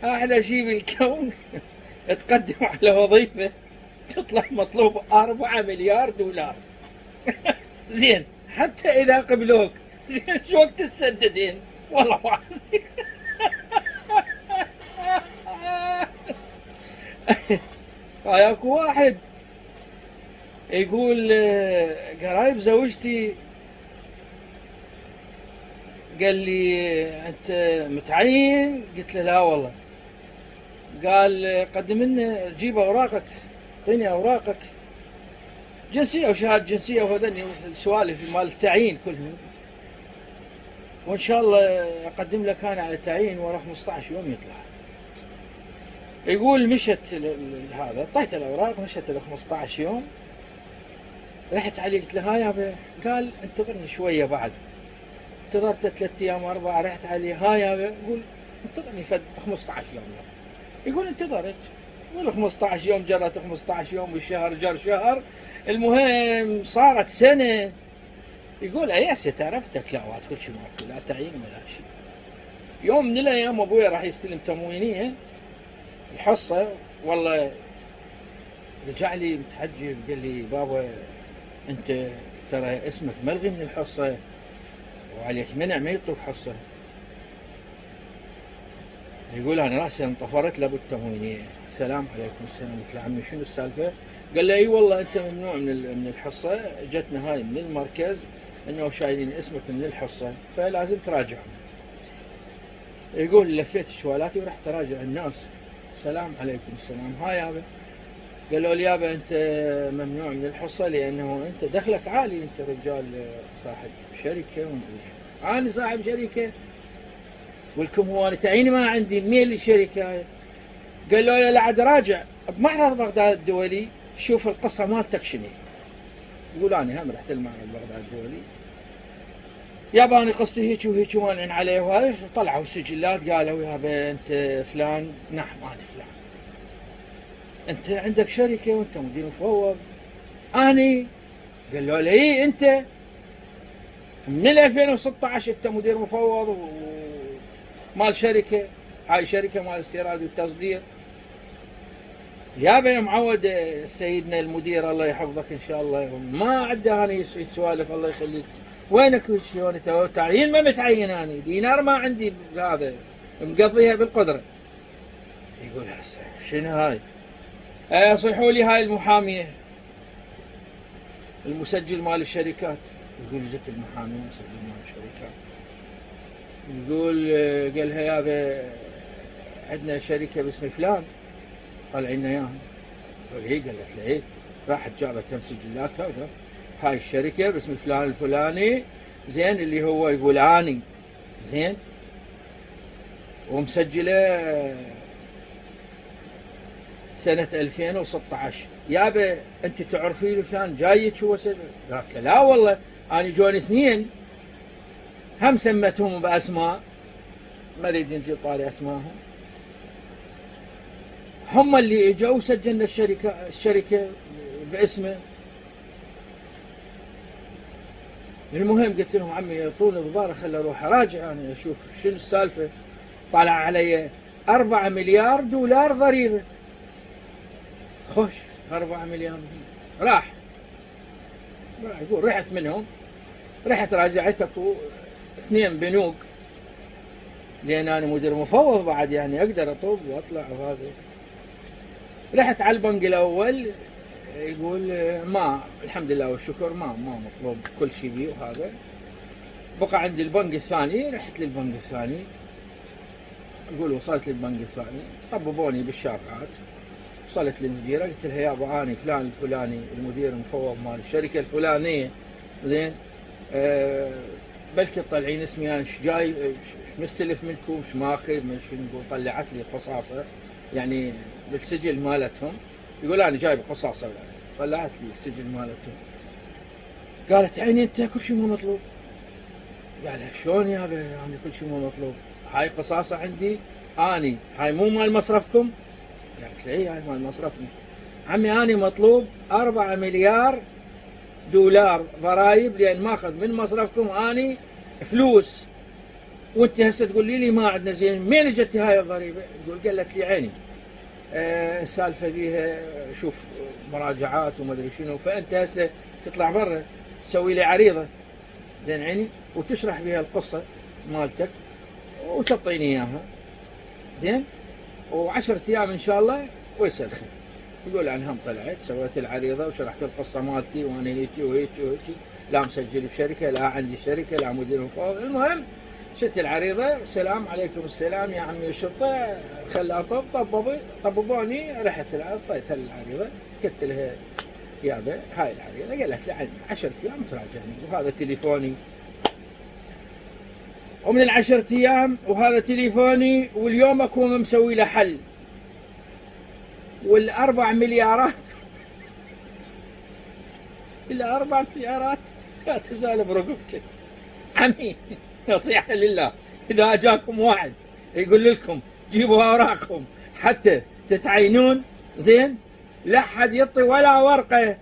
أحلى شيء بالكون تقدم على وظيفة تطلع مطلوب 4 مليار دولار. زين حتى إذا قبلوك زين شو وقت تسددين؟ والله ما هاي اكو واحد يقول قرايب زوجتي قال لي انت متعين؟ قلت له لا والله. قال قدم لنا جيب اوراقك، اعطيني اوراقك جنسيه وشهاده جنسيه وهذني السوالف مال التعيين كلهم، وان شاء الله اقدم لك انا على تعيين ورا 15 يوم يطلع. يقول مشت هذا، اعطيته الاوراق، مشت له 15 يوم، رحت عليه قلت له ها يابا، قال انتظرني شويه بعد. انتظرته 3 ايام 4، رحت عليه ها يابا، يقول انتظرني فد 15 يوم. يقول انتظرت، يقول 15 يوم جرت 15 يوم، والشهر جر شهر، المهم صارت سنه. يقول اياسي تعرفتك؟ لا واد كل شيء ماكو، لا تعيين ولا شيء. يوم من الايام ابوي راح يستلم تموينيه الحصه، والله رجع لي متحجب قال لي بابا انت ترى اسمك ملغي من الحصه وعليك منع ما يعطوك حصه. يقول انا راسي انطفرت له بالتموينيه. سلام عليكم السلام. قلت له عمي شنو السالفه؟ قال لي اي والله انت ممنوع من الحصه، جتنا هاي من المركز انه شايلين اسمك من الحصه فلازم تراجعهم. يقول لفيت شوالاتي ورحت اراجع الناس. سلام عليكم السلام. ها يابا. قالوا لي يابا انت ممنوع من الحصه لانه انت دخلك عالي، انت رجال صاحب شركه. انا صاحب شركه؟ ولكم هو انا تعيين ما عندي، مين اللي الشركه هاي؟ قالوا لي لا عاد راجع بمعرض بغداد الدولي شوف القصه مالتك شنو. يقول انا هم رحت المعرض بغداد الدولي يابا انا قصتي هيك وهيك ومانعين عليه وهاي. طلعوا سجلات قالوا يابا انت فلان. نعم انا فلان. انت عندك شركه وانت مدير مفوض؟ اني. قالوا لي اي انت من 2016 انت مدير مفوض ومال شركه، هاي شركه مال استيراد والتصدير. يابا يا معود سيدنا المدير الله يحفظك ان شاء الله، ما عنده اني سوالف الله يخليك. وينك شلون انت تعيين؟ ما متعين اني، دينار ما عندي هذا مقضيها بالقدره. يقول هسه شنو هاي؟ صيحوا لي هاي المحاميه المسجل مال الشركات. يقول جت المحاميه مسجل مال الشركات. يقول قالها يابا عندنا شركه باسم فلان طلعي لنا اياها. قال هي؟ قالت له ايه. راحت جابت سجلاتها هاي الشركه باسم فلان الفلاني، زين اللي هو يقول اني، زين ومسجله سنة 2016. يابا انت تعرفين فلان جايك هو قالت له لا والله انا جوني اثنين هم سمتهم باسماء ما اريد نجيب طاري اسمائهم، هم اللي اجوا وسجلنا الشركة باسمه. المهم قلت لهم عمي يعطوني ضباره خلي اروح اراجع انا اشوف شنو السالفه. طلع علي 4 مليار دولار ضريبه. خوش 4 مليار. راح يقول رحت منهم، رحت راجعت اكو 2 بنوك لان انا مدير مفوض بعد يعني اقدر اطوب واطلع وهذا. رحت على البنك الاول يقول ما الحمد لله والشكر ما مطلوب كل شيء بيه وهذا. بقى عندي البنك الثاني، رحت للبنك الثاني يقول وصلت للبنك الثاني طببوني بالشافعات. وصلت للمديره قلت لها يابا اني فلان الفلاني المدير المفوض مال الشركه الفلانيه، زين بلكي تطلعين اسمي انا ايش جاي ايش مستلف منكم ايش ماخذ من شنو. يقول طلعت لي قصاصه يعني بالسجل مالتهم. يقول انا جايب قصاصه، طلعت لي السجل مالتهم. قالت عيني انت كل شيء مو مطلوب. قال شلون يابا يعني كل شيء مو مطلوب؟ هاي قصاصه عندي اني، هاي مو مال مصرفكم؟ قالت لي اي هاي مال مصرفنا. عمي اني مطلوب 4 مليار دولار ضرائب لان ماخذ من مصرفكم اني فلوس. وانت هسه تقول لي ما عندنا زين، منين اجت هاي الضريبه؟ تقول قالت لي عيني السالفه بيها شوف مراجعات وما ادري شنو، فانت هسه تطلع برا تسوي لي عريضه زين عيني وتشرح بها القصه مالتك وتعطيني اياها زين، و10 ايام ان شاء الله ويصير خير. يقول عنهم طلعت سويت العريضه وشرحت القصه مالتي وانا هيجي وهيجي وهيجي، لا مسجل بشركه، لا عندي شركه، لا مدير مفوض. المهم شفت العريضه، سلام عليكم السلام يا عمي الشرطه، خلها طببوني، رحت اعطيتها العريضه قلت لها يابا هاي العريضه، قالت لي عندي 10 ايام تراجعني وهذا تليفوني، ومن ال10 ايام وهذا تليفوني، واليوم اكون مسوي له حل، وال4 مليارات ال4 مليارات لا تزال برقبتك. عمي نصيحة لله، إذا أجاكم واحد يقول لكم جيبوا أوراقكم حتى تتعينون زين، لا حد يعطي ولا ورقة